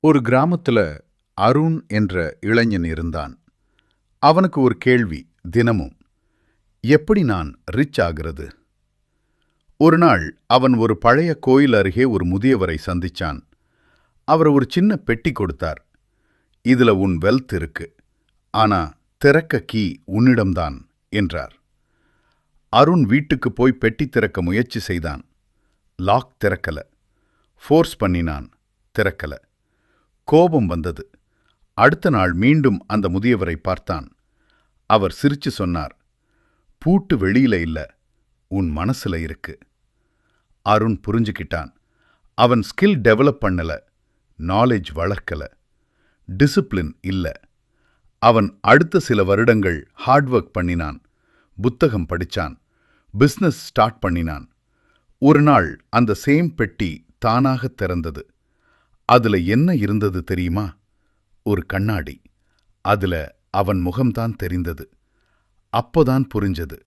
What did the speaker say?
ஒரு கிராமத்துல அருண் என்ற இளைஞன் இருந்தான். அவனுக்கு ஒரு கேள்வி தினமும், எப்படி நான் ரிச் ஆகிறது? ஒரு நாள் அவன் ஒரு பழைய கோயில் அருகே ஒரு முதியவரை சந்திச்சான். அவர் ஒரு சின்ன பெட்டி கொடுத்தார். இதுல உன் வெல்த் இருக்கு, ஆனா திறக்க கீ உன்னிடம்தான் என்றார். அருண் வீட்டுக்கு போய் பெட்டி திறக்க முயற்சி செய்தான். லாக் திறக்கல. ஃபோர்ஸ் பண்ணினான், திறக்கல. கோபம் வந்தது. அடுத்த நாள் மீண்டும் அந்த முதியவரை பார்த்தான். அவர் சிரிச்சு சொன்னார், பூட்டு வெளியில இல்ல, உன் மனசுல இருக்கு. அருண் புரிஞ்சுக்கிட்டான். அவன் ஸ்கில் டெவலப் பண்ணல, நாலேஜ் வளர்க்கல, டிசிப்ளின் இல்ல. அவன் அடுத்த சில வருடங்கள் ஹார்ட் ஒர்க் பண்ணினான், புத்தகம் படிச்சான், பிசினஸ் ஸ்டார்ட் பண்ணினான். ஒரு நாள் அந்த சேம் பெட்டி தானாக திறந்தது. அதுல என்ன இருந்தது தெரியுமா? ஒரு கண்ணாடி. அதுல அவன் முகம்தான் தெரிந்தது. அப்போதான் புரிஞ்சது,